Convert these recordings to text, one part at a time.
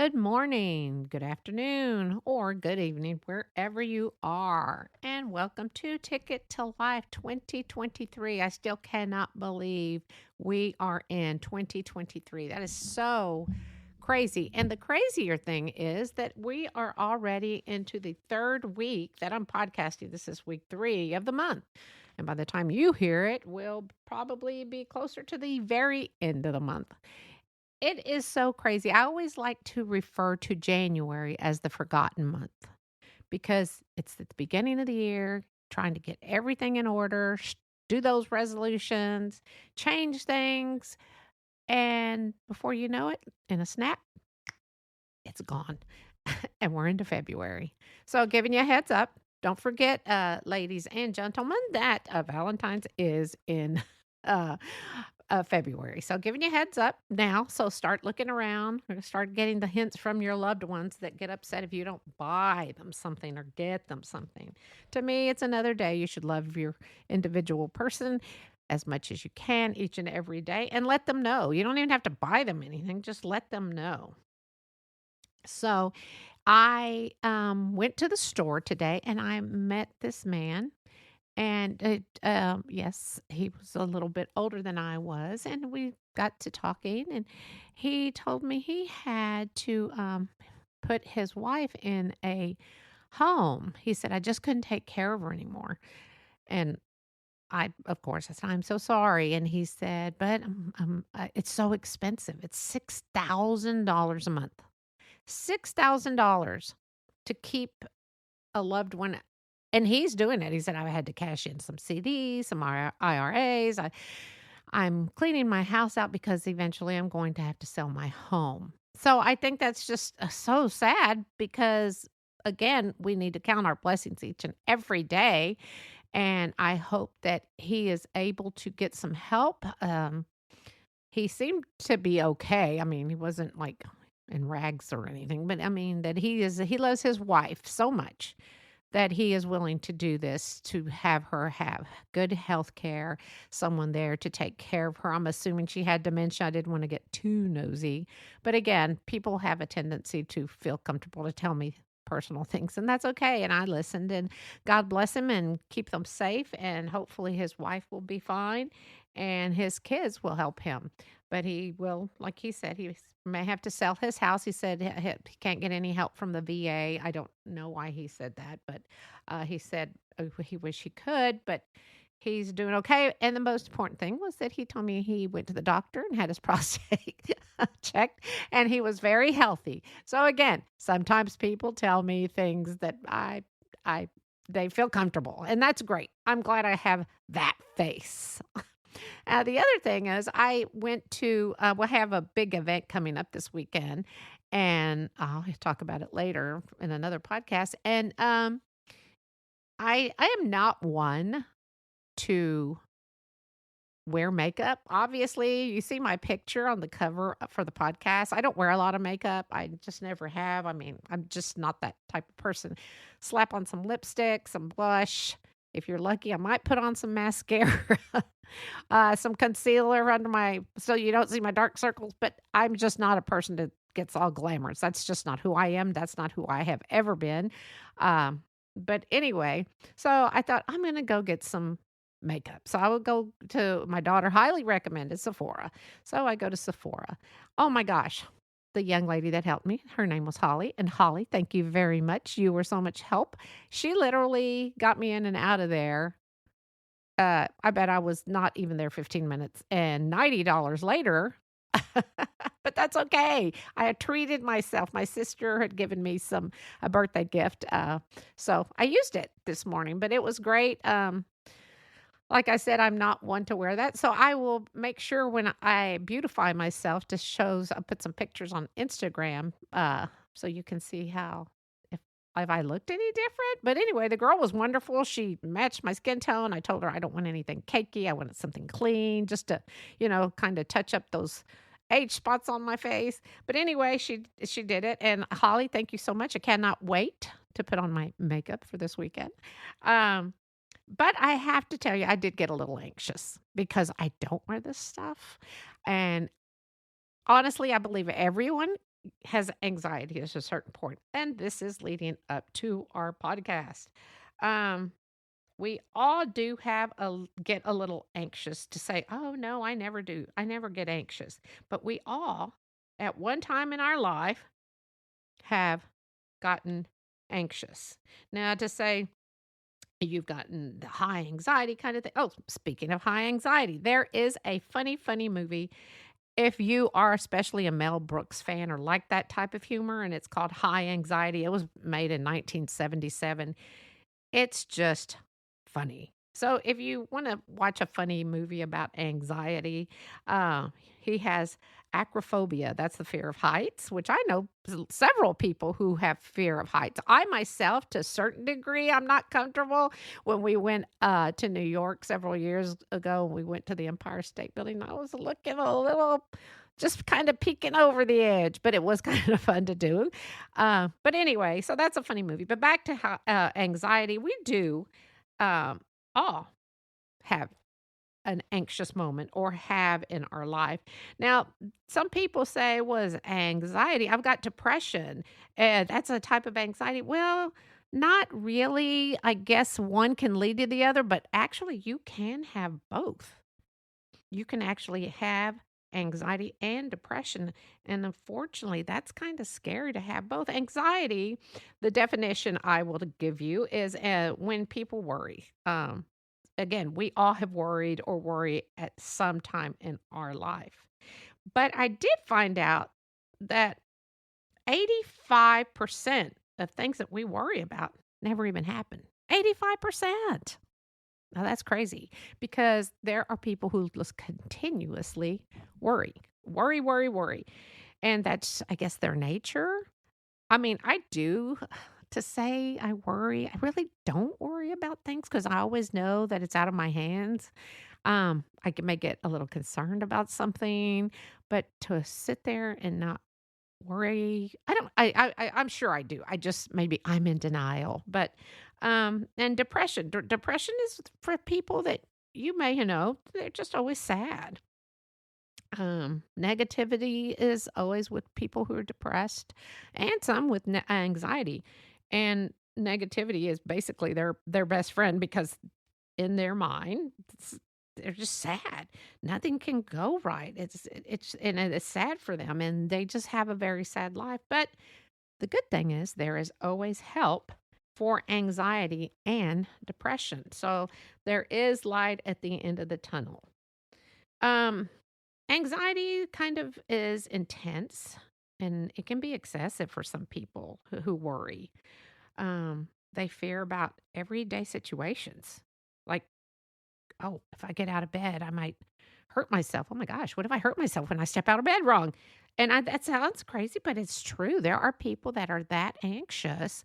Good morning, good afternoon, or good evening, wherever you are. And welcome to Ticket to Life 2023. I still cannot believe we are in 2023. That is so crazy. And the crazier thing is that we are already into the third week that I'm podcasting. This is week 3 of the month. And by the time you hear it, we'll probably be closer to the very end of the month. It is so crazy. I always like to refer to January as the forgotten month because it's at the beginning of the year, trying to get everything in order, do those resolutions, change things. And before you know it, in a snap, it's gone. And we're into February. So, giving you a heads up, don't forget, ladies and gentlemen, that Valentine's is in uh, February. So, giving you a heads up now. So, start looking around. Start getting the hints from your loved ones that get upset if you don't buy them something or get them something. To me, it's another day. You should love your individual person as much as you can each and every day and let them know. You don't even have to buy them anything, just let them know. So, I went to the store today and I met this man. And yes, he was a little bit older than I was. And we got to talking. And he told me he had to put his wife in a home. He said, I just couldn't take care of her anymore. And of course, I said, I'm so sorry. And he said, but it's so expensive. It's $6,000 a month. $6,000 to keep a loved one, and he's doing it. He said, "I had to cash in some CDs, some IRAs. I'm cleaning my house out because eventually I'm going to have to sell my home." So I think that's just so sad because, again, we need to count our blessings each and every day. And I hope that he is able to get some help. He seemed to be okay. I mean, he wasn't like in rags or anything, but I mean that he loves his wife so much that he is willing to do this to have her have good health care, someone there to take care of her. I'm assuming she had dementia. I didn't want to get too nosy. But again, people have a tendency to feel comfortable to tell me personal things, and that's okay. And I listened, and God bless him and keep them safe. And hopefully his wife will be fine and his kids will help him. But he will, like he said, he may have to sell his house. He said he can't get any help from the VA. I don't know why he said that, but he said he wish he could, but he's doing okay. And the most important thing was that he told me he went to the doctor and had his prostate checked, and he was very healthy. So again, sometimes people tell me things that I they feel comfortable, and that's great. I'm glad I have that face. The other thing is, I went to, we'll have a big event coming up this weekend, and I'll talk about it later in another podcast. And I am not one to wear makeup. Obviously, you see my picture on the cover for the podcast. I don't wear a lot of makeup. I just never have. I mean, I'm just not that type of person. Slap on some lipstick, some blush. If you're lucky, I might put on some mascara, some concealer under so you don't see my dark circles. But I'm just not a person that gets all glamorous. That's just not who I am. That's not who I have ever been. But anyway, so I thought I'm going to go get some makeup. So I would go to my daughter highly recommended Sephora. So I go to Sephora. Oh my gosh. The young lady that helped me, her name was Holly. And Holly, thank you very much. You were so much help. She literally got me in and out of there. I bet I was not even there 15 minutes and $90 later. But that's okay. I had treated myself. My sister had given me a birthday gift. So I used it this morning, but it was great. Like I said, I'm not one to wear that. So I will make sure when I beautify myself I'll put some pictures on Instagram so you can see if I looked any different. But anyway, the girl was wonderful. She matched my skin tone. I told her I don't want anything cakey. I wanted something clean just to, kind of touch up those age spots on my face. But anyway, she did it. And Holly, thank you so much. I cannot wait to put on my makeup for this weekend. Um, but I have to tell you, I did get a little anxious because I don't wear this stuff. And honestly, I believe everyone has anxiety at a certain point, and this is leading up to our podcast. Um, we all do have get a little anxious to say, "Oh no, I never do. I never get anxious." But we all, at one time in our life, have gotten anxious. Now, to say you've gotten the high anxiety kind of thing. Oh, speaking of high anxiety, there is a funny, funny movie. If you are especially a Mel Brooks fan or like that type of humor, and it's called High Anxiety, it was made in 1977. It's just funny. So if you want to watch a funny movie about anxiety, uh, he has acrophobia. That's the fear of heights, which I know several people who have fear of heights. I myself, to a certain degree, I'm not comfortable. When we went to New York several years ago, and we went to the Empire State Building, I was looking a little, just kind of peeking over the edge, but it was kind of fun to do. But anyway, so that's a funny movie. But back to how, anxiety, we do um, all have an anxious moment or have in our life. Now, some people say, was anxiety? I've got depression, and that's a type of anxiety. Well, not really. I guess one can lead to the other, but actually, you can have both. You can actually have anxiety and depression. And unfortunately, that's kind of scary to have both. Anxiety, the definition I will give you is when people worry. Again, we all have worried or worry at some time in our life. But I did find out that 85% of things that we worry about never even happen. 85%. Now that's crazy because there are people who just continuously worry, worry, worry, worry. And that's, I guess, their nature. I mean, I do to say I worry. I really don't worry about things because I always know that it's out of my hands. May get a little concerned about something, but to sit there and not worry, I don't. I'm sure I do. I just maybe I'm in denial. But and depression. Depression is for people that you may know they're just always sad. Negativity is always with people who are depressed, and some with anxiety. And negativity is basically their best friend because in their mind, they're just sad. Nothing can go right. It's sad for them, and they just have a very sad life. But the good thing is there is always help for anxiety and depression. So there is light at the end of the tunnel. Um, Anxiety kind of is intense, and it can be excessive for some people who worry. They fear about everyday situations. Like, oh, if I get out of bed, I might hurt myself. Oh my gosh, what if I hurt myself when I step out of bed wrong? And that sounds crazy, but it's true. There are people that are that anxious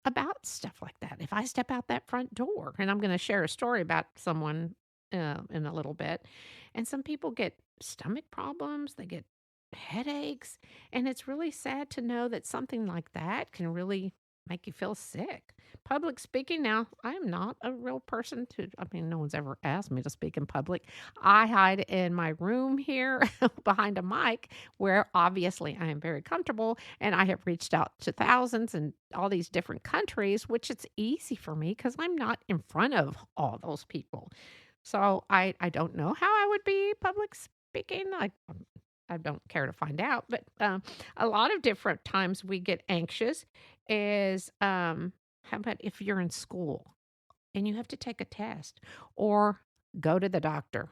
about stuff like that. If I step out that front door, and I'm going to share a story about someone in a little bit, and some people get stomach problems, they get headaches, and it's really sad to know that something like that can really make you feel sick. Public speaking, now, I am not a real person to, I mean, no one's ever asked me to speak in public. I hide in my room here behind a mic where obviously I am very comfortable, and I have reached out to thousands in all these different countries, which it's easy for me because I'm not in front of all those people. So I don't know how I would be public speaking. I don't care to find out, but a lot of different times we get anxious is how about if you're in school and you have to take a test or go to the doctor,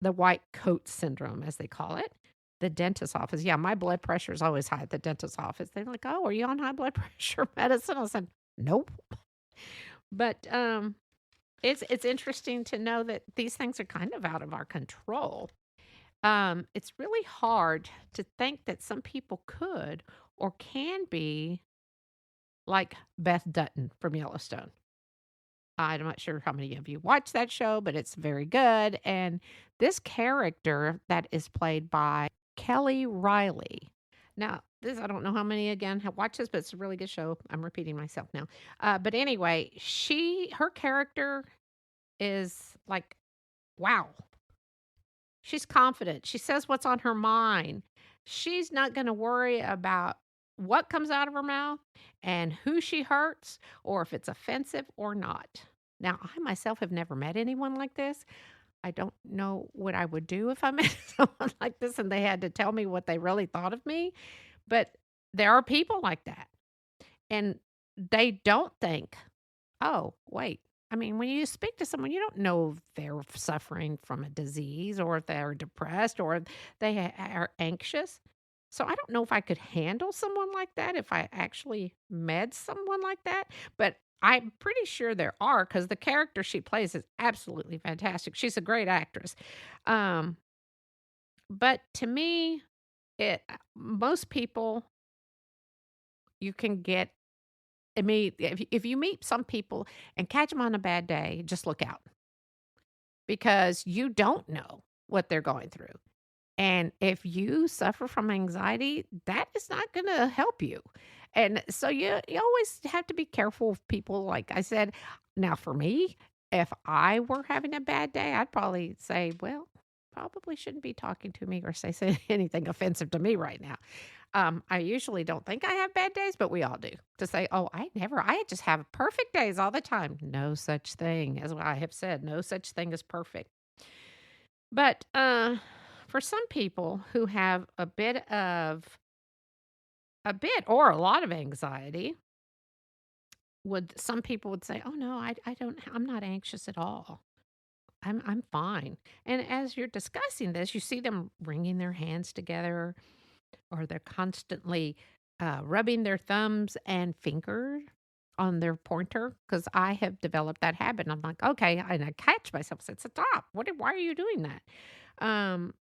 the white coat syndrome, as they call it, the dentist's office. Yeah, my blood pressure is always high at the dentist's office. They're like, "Oh, are you on high blood pressure medicine?" I said, "Nope." But it's interesting to know that these things are kind of out of our control. It's really hard to think that some people could or can be like Beth Dutton from Yellowstone. I'm not sure how many of you watch that show, but it's very good. And this character that is played by Kelly Riley. Now, this I don't know how many again have watched this, but it's a really good show. I'm repeating myself now. But anyway, her character is like, wow. She's confident. She says what's on her mind. She's not going to worry about what comes out of her mouth and who she hurts or if it's offensive or not. Now, I myself have never met anyone like this. I don't know what I would do if I met someone like this and they had to tell me what they really thought of me. But there are people like that. And they don't think, oh, wait. I mean, when you speak to someone, you don't know if they're suffering from a disease or if they're depressed or if they are anxious. So I don't know if I could handle someone like that if I actually met someone like that. But I'm pretty sure there are because the character she plays is absolutely fantastic. She's a great actress. Um, but to me, most people you can get. I mean, if you meet some people and catch them on a bad day, just look out because you don't know what they're going through. And if you suffer from anxiety, that is not going to help you. And so you always have to be careful of people. Like I said, now for me, if I were having a bad day, I'd probably say, well, probably shouldn't be talking to me or say anything offensive to me right now. I usually don't think I have bad days, but we all do. To say, oh, I just have perfect days all the time. No such thing, as I have said, no such thing as perfect. But for some people who have a bit or a lot of anxiety, some people would say, oh no, I'm not anxious at all. I'm fine. And as you're discussing this, you see them wringing their hands together or they're constantly rubbing their thumbs and finger on their pointer because I have developed that habit. And I'm like, okay, and I catch myself and say, stop. Why are you doing that?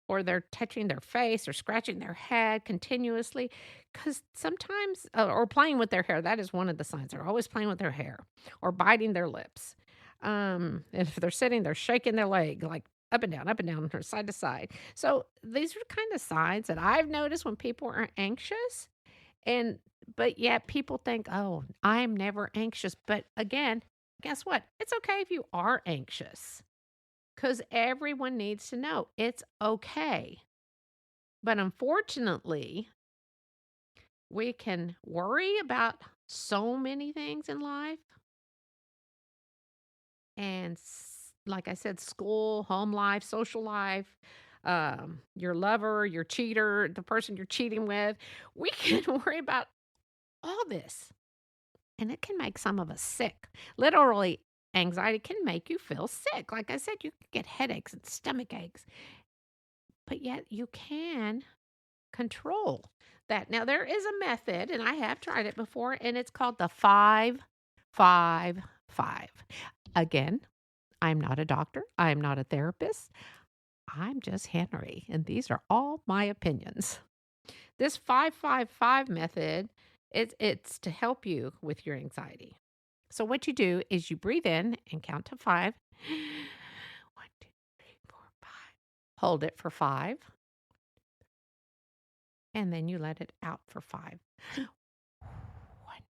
Or they're touching their face or scratching their head continuously because sometimes, or playing with their hair. That is one of the signs. They're always playing with their hair or biting their lips. And if they're sitting, they're shaking their leg like up and down, or side to side. So these are kind of signs that I've noticed when people are anxious. And but yet people think, "Oh, I'm never anxious." But again, guess what? It's okay if you are anxious cuz everyone needs to know it's okay. But unfortunately, we can worry about so many things in life and like I said, school, home life, social life, your lover, your cheater, the person you're cheating with. We can worry about all this, and it can make some of us sick. Literally, anxiety can make you feel sick. Like I said, you can get headaches and stomach aches, but yet you can control that. Now, there is a method, and I have tried it before, and it's called the 5-5-5. Again, I'm not a doctor. I'm not a therapist. I'm just Henry, and these are all my opinions. This 5-5-5 method, it's to help you with your anxiety. So what you do is you breathe in and count to 5. 1, 2, 3, 4, 5. Hold it for 5, and then you let it out for 5. 1,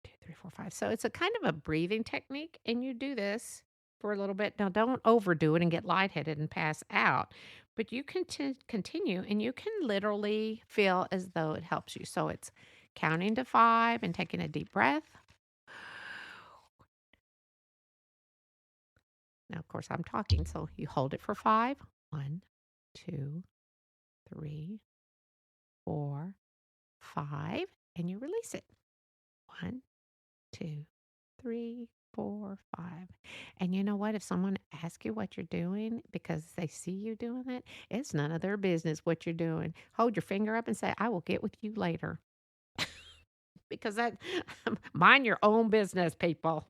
2, 3, 4, 5. So it's a kind of a breathing technique, and you do this for a little bit. Now, don't overdo it and get lightheaded and pass out, but you can continue and you can literally feel as though it helps you. So it's counting to 5 and taking a deep breath. Now, of course, I'm talking, so you hold it for 5. 1, 2, 3, 4, 5, and you release it. 1, 2, 3, 4, 5. And you know what? If someone asks you what you're doing because they see you doing it, it's none of their business what you're doing. Hold your finger up and say, I will get with you later. Because that mind your own business, people.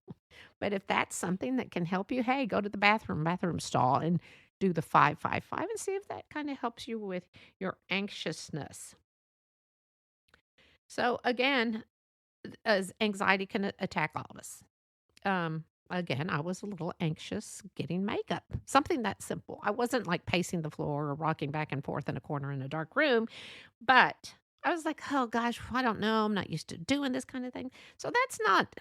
But if that's something that can help you, hey, go to the bathroom stall and do the 5-5-5 and see if that kind of helps you with your anxiousness. So again, as anxiety can attack all of us. Again, I was a little anxious getting makeup, something that simple. I wasn't like pacing the floor or rocking back and forth in a corner in a dark room, but I was like, oh gosh, I don't know. I'm not used to doing this kind of thing. So that's not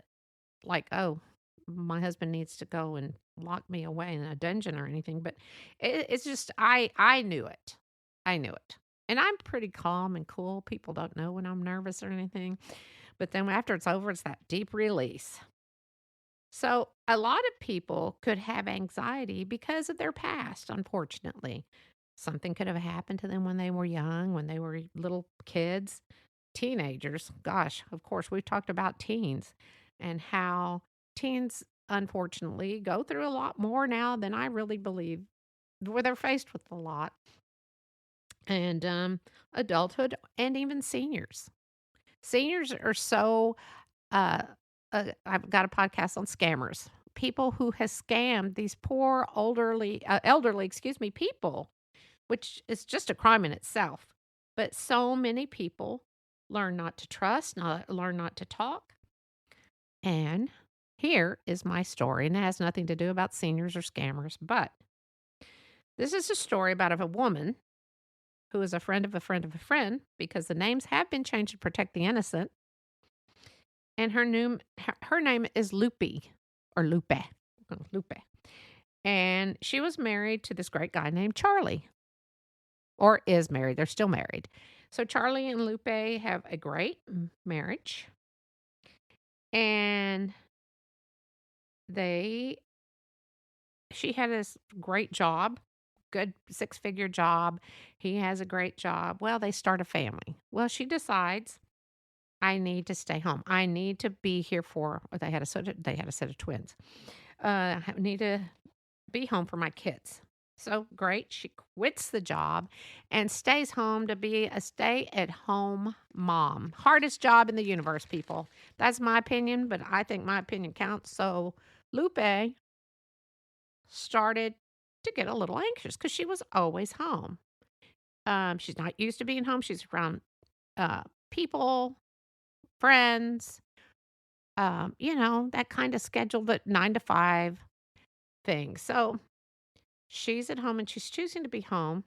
like, oh, my husband needs to go and lock me away in a dungeon or anything, but it's just, I knew it. I knew it. And I'm pretty calm and cool. People don't know when I'm nervous or anything. But then after it's over, it's that deep release. So, a lot of people could have anxiety because of their past, unfortunately. Something could have happened to them when they were young, when they were little kids, teenagers. Gosh, of course, we've talked about teens and how teens, unfortunately, go through a lot more now than I really believe, where they're faced with a lot. And adulthood and even seniors. Seniors are so uh, I've got a podcast on scammers. People who has scammed these poor elderly, people, which is just a crime in itself. But so many people learn not to trust, learn not to talk. And here is my story, and it has nothing to do about seniors or scammers, but this is a story about a woman who is a friend of a friend of a friend, because the names have been changed to protect the innocent. And her name is Lupe, or Lupe. Lupe. And she was married to this great guy named Charlie, or is married. They're still married. So Charlie and Lupe have a great marriage. And she had this great job, good 6-figure job. He has a great job. Well, they start a family. Well, she decides, I need to stay home. I need to be here for. They had a set of twins. I need to be home for my kids. So great. She quits the job and stays home to be a stay-at-home mom. Hardest job in the universe, people. That's my opinion, but I think my opinion counts. So Lupe started to get a little anxious because she was always home. She's not used to being home. She's around people, friends, that kind of scheduled at 9 to 5 thing. So she's at home and she's choosing to be home.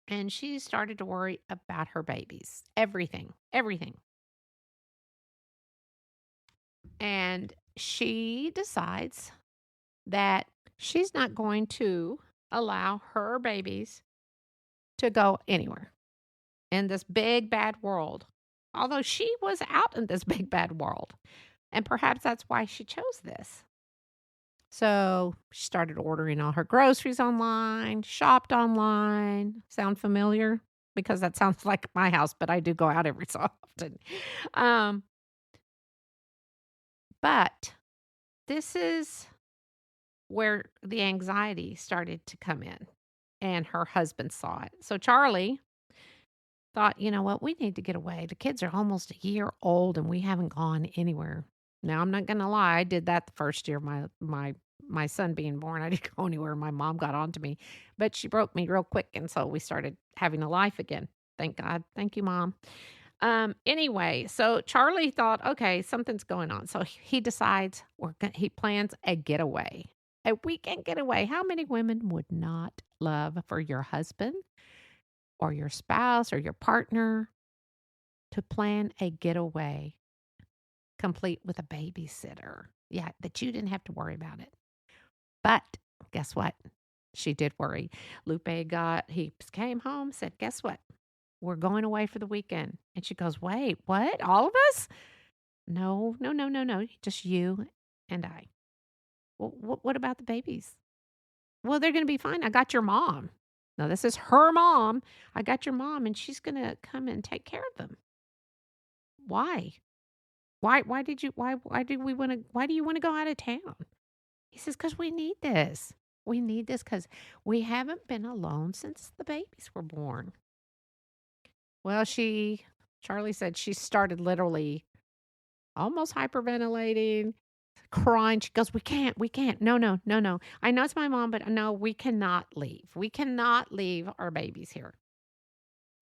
And she started to worry about her babies, everything, everything. And she decides that she's not going to allow her babies to go anywhere in this big, bad world. Although she was out in this big, bad world. And perhaps that's why she chose this. So she started ordering all her groceries online, shopped online. Sound familiar? Because that sounds like my house, but I do go out every so often. Um, but this is where the anxiety started to come in, and her husband saw it. So Charlie thought, you know what, we need to get away. The kids are almost a year old and we haven't gone anywhere. Now, I'm not going to lie. I did that the first year my son being born. I didn't go anywhere. My mom got on to me, but she broke me real quick. And so we started having a life again. Thank God. Thank you, Mom. Anyway, so Charlie thought, okay, something's going on. So he decides he plans a getaway, a weekend getaway. How many women would not love for your husband or your spouse or your partner to plan a getaway complete with a babysitter? Yeah, that you didn't have to worry about it. But guess what? She did worry. He came home, said, guess what? We're going away for the weekend. And she goes, wait, what? All of us? No, no, no, no, no. Just you and I. Well, what about the babies? Well, they're going to be fine. I got your mom. Now, this is her mom. I got your mom, and she's going to come and take care of them. Why? Why do you want to go out of town? He says, because we need this. We need this because we haven't been alone since the babies were born. Well, Charlie said she started literally almost hyperventilating, crying. She goes, we can't. No, no, no, no. I know it's my mom, but no, we cannot leave. We cannot leave our babies here.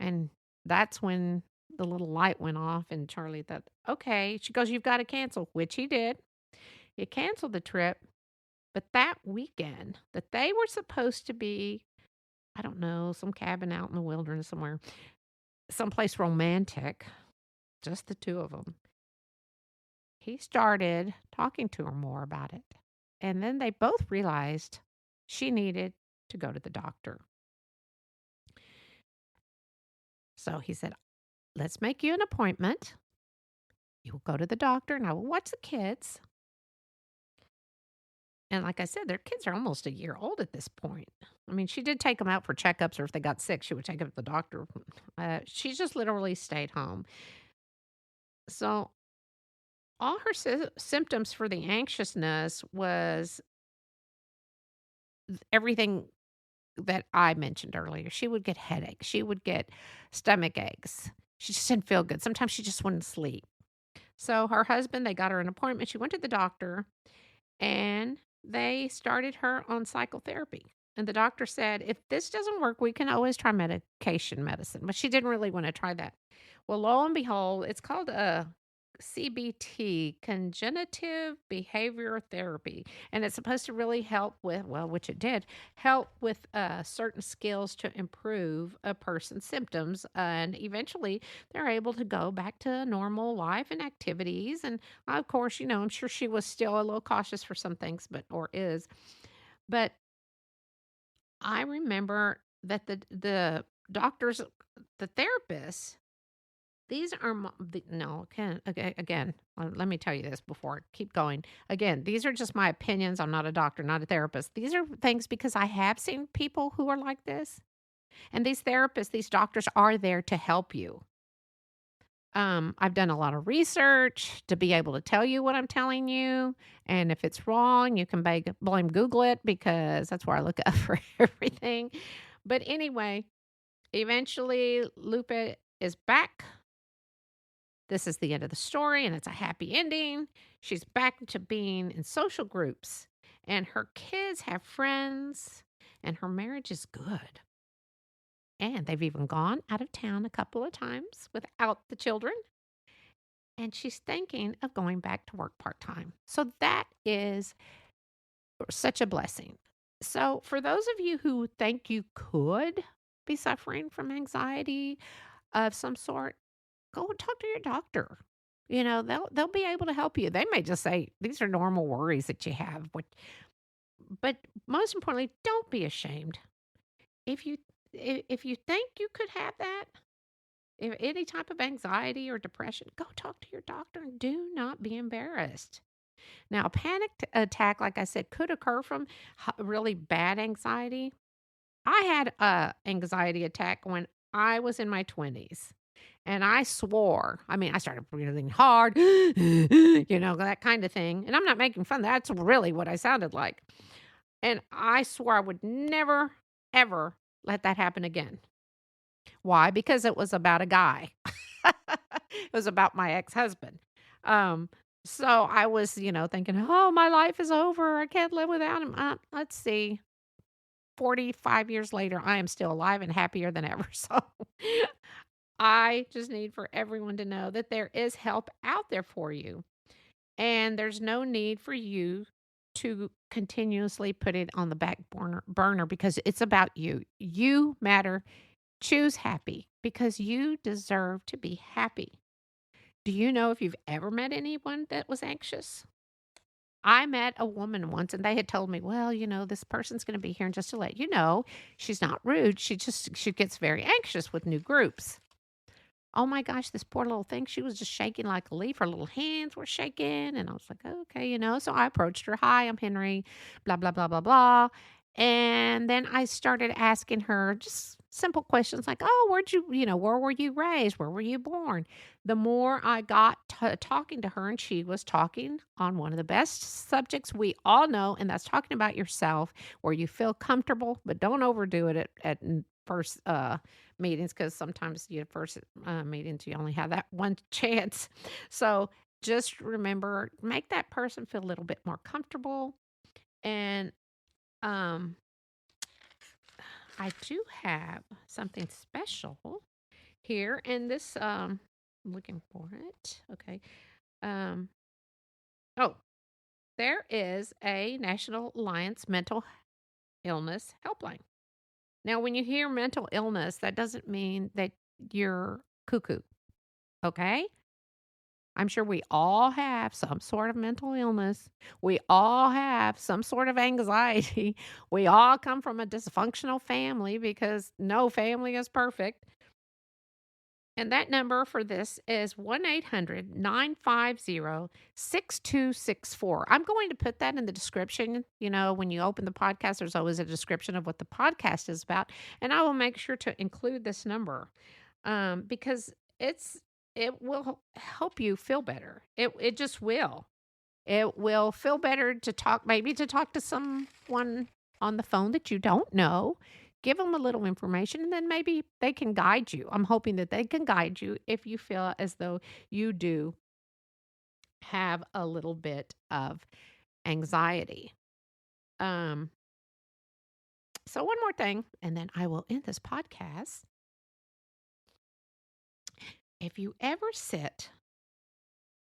And that's when the little light went off, and Charlie thought, okay. She goes, you've got to cancel, which he did. He canceled the trip. But that weekend that they were supposed to be, I don't know, some cabin out in the wilderness somewhere, someplace romantic, just the two of them, he started talking to her more about it. And then they both realized she needed to go to the doctor. So he said, let's make you an appointment. You will go to the doctor and I will watch the kids. And like I said, their kids are almost a year old at this point. I mean, she did take them out for checkups, or if they got sick, she would take them to the doctor. She just literally stayed home. So all her symptoms for the anxiousness was everything that I mentioned earlier. She would get headaches. She would get stomach aches. She just didn't feel good. Sometimes she just wouldn't sleep. So her husband, they got her an appointment. She went to the doctor and they started her on psychotherapy. And the doctor said, if this doesn't work, we can always try medication medicine. But she didn't really want to try that. Well, lo and behold, it's called a CBT, cognitive behavior therapy. And it's supposed to really help with, well, which it did, help with certain skills to improve a person's symptoms. And eventually they're able to go back to normal life and activities. And of course, I'm sure she was still a little cautious for some things, or is. But I remember that the doctors, the therapists, these are no, again, let me tell you this before I keep going. Again, these are just my opinions. I'm not a doctor, not a therapist. These are things because I have seen people who are like this. And these therapists, these doctors are there to help you. I've done a lot of research to be able to tell you what I'm telling you. And if it's wrong, you can blame Google it because that's where I look up for everything. But anyway, eventually Lupe is back. This is the end of the story, and it's a happy ending. She's back to being in social groups, and her kids have friends, and her marriage is good. And they've even gone out of town a couple of times without the children. And she's thinking of going back to work part time. So that is such a blessing. So, for those of you who think you could be suffering from anxiety of some sort, go talk to your doctor. They'll be able to help you. They may just say these are normal worries that you have. But most importantly, don't be ashamed. If you think you could have that, if any type of anxiety or depression, go talk to your doctor and do not be embarrassed. Now, a panic attack, like I said, could occur from really bad anxiety. I had a anxiety attack when I was in my 20s. And I swore. I mean, I started breathing hard, that kind of thing. And I'm not making fun. That's really what I sounded like. And I swore I would never, ever let that happen again. Why? Because it was about a guy. It was about my ex-husband. So I was, thinking, oh, my life is over. I can't live without him. Let's see. 45 years later, I am still alive and happier than ever. So I just need for everyone to know that there is help out there for you. And there's no need for you to continuously put it on the back burner because it's about you. You matter. Choose happy because you deserve to be happy. Do you know if you've ever met anyone that was anxious? I met a woman once and they had told me, well, this person's going to be here. And just to let you know, she's not rude. She gets very anxious with new groups. Oh my gosh, this poor little thing. She was just shaking like a leaf. Her little hands were shaking. And I was like, okay, So I approached her. Hi, I'm Henry, blah, blah, blah, blah, blah. And then I started asking her just simple questions like, oh, where were you raised? Where were you born? The more I got talking to her, and she was talking on one of the best subjects we all know, and that's talking about yourself, where you feel comfortable, but don't overdo it at first meetings because sometimes first meetings you only have that one chance. So just remember, make that person feel a little bit more comfortable. And I do have something special here, and this I'm looking for it. Okay. Um, oh, there is a National Alliance Mental Illness Helpline. Now, when you hear mental illness, that doesn't mean that you're cuckoo. Okay? I'm sure we all have some sort of mental illness. We all have some sort of anxiety. We all come from a dysfunctional family because no family is perfect. And that number for this is 1-800-950-6264. I'm going to put that in the description. When you open the podcast, there's always a description of what the podcast is about. And I will make sure to include this number because it will help you feel better. It just will. It will feel better to talk to someone on the phone that you don't know. Give them a little information, and then maybe they can guide you. I'm hoping that they can guide you if you feel as though you do have a little bit of anxiety. Um, so one more thing, and then I will end this podcast. If you ever sit,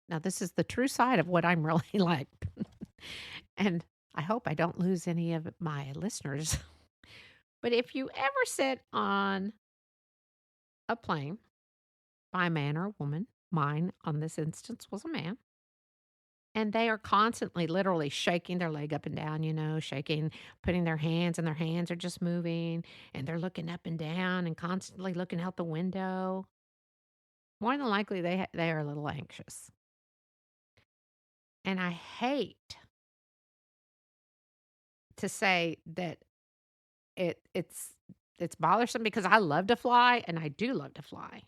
now this is the true side of what I'm really like, and I hope I don't lose any of my listeners. But if you ever sit on a plane by a man or a woman, mine on this instance was a man, and they are constantly, literally shaking their leg up and down, shaking, putting their hands, and their hands are just moving, and they're looking up and down and constantly looking out the window. More than likely, they are a little anxious. And I hate to say that it's bothersome because I love to fly, and I do love to fly.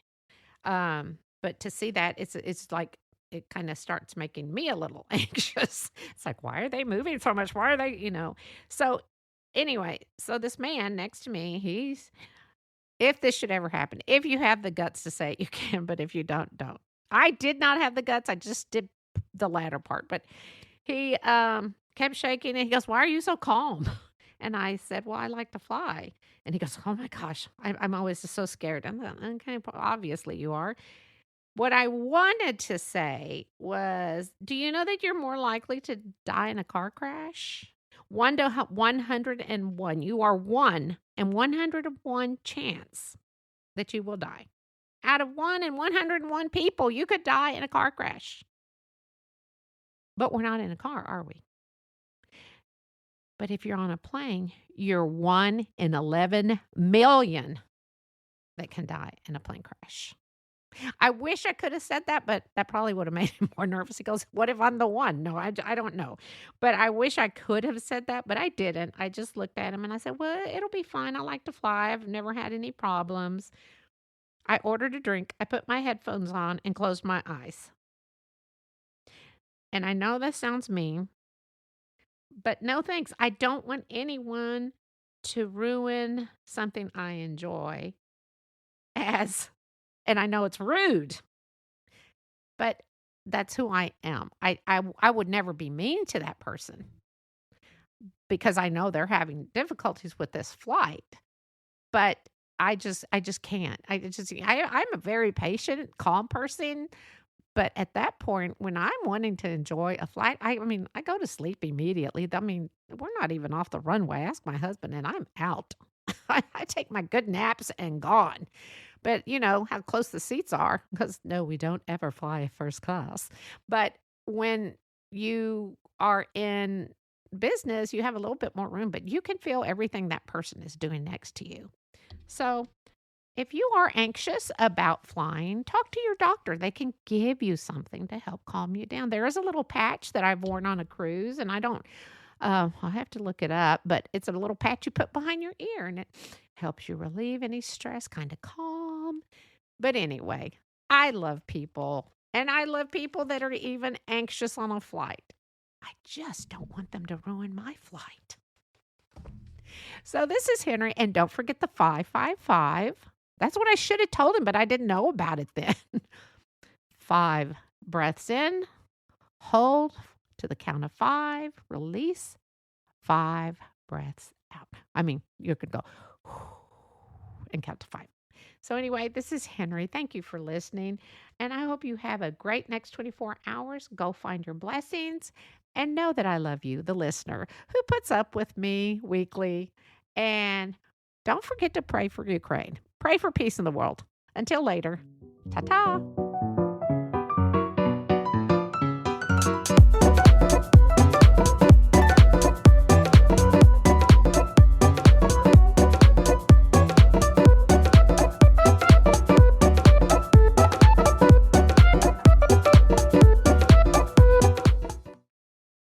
But to see that, it's like it kind of starts making me a little anxious. It's like, why are they moving so much? Why are they? So anyway, so this man next to me, if this should ever happen, if you have the guts to say it, you can, but if you don't, don't. I did not have the guts. I just did the latter part, but he kept shaking, and he goes, "Why are you so calm?" And I said, "Well, I like to fly." And he goes, "Oh my gosh, I'm always just so scared." I'm like, "Okay, obviously you are." What I wanted to say was, do you know that you're more likely to die in a car crash? 1 to 101. You are 1 in 101 chance that you will die. Out of 1 in 101 people, you could die in a car crash. But we're not in a car, are we? But if you're on a plane, you're 1 in 11 million that can die in a plane crash. I wish I could have said that, but that probably would have made him more nervous. He goes, "What if I'm the one?" No, I don't know. But I wish I could have said that, but I didn't. I just looked at him and I said, "Well, it'll be fine. I like to fly. I've never had any problems." I ordered a drink. I put my headphones on and closed my eyes. And I know that sounds mean, but no thanks. I don't want anyone to ruin something I enjoy and I know it's rude, but that's who I am. I would never be mean to that person because I know they're having difficulties with this flight, but I just can't. I'm a very patient, calm person, but at that point, when I'm wanting to enjoy a flight, I mean, I go to sleep immediately. I mean, we're not even off the runway. Ask my husband, and I'm out. I take my good naps and gone. But you know how close the seats are because no, we don't ever fly first class. But when you are in business, you have a little bit more room, but you can feel everything that person is doing next to you. So if you are anxious about flying, talk to your doctor. They can give you something to help calm you down. There is a little patch that I've worn on a cruise, and I'll have to look it up, but it's a little patch you put behind your ear, and it helps you relieve any stress, kind of calm. But anyway, I love people, and I love people that are even anxious on a flight. I just don't want them to ruin my flight. So this is Henry, and don't forget the 555. That's what I should have told him, but I didn't know about it then. 5 breaths in, hold to the count of 5, release, 5 breaths out. I mean, you could go and count to 5. So anyway, this is Henry. Thank you for listening, and I hope you have a great next 24 hours. Go find your blessings, and know that I love you, the listener, who puts up with me weekly. And don't forget to pray for Ukraine. Pray for peace in the world. Until later, ta-ta.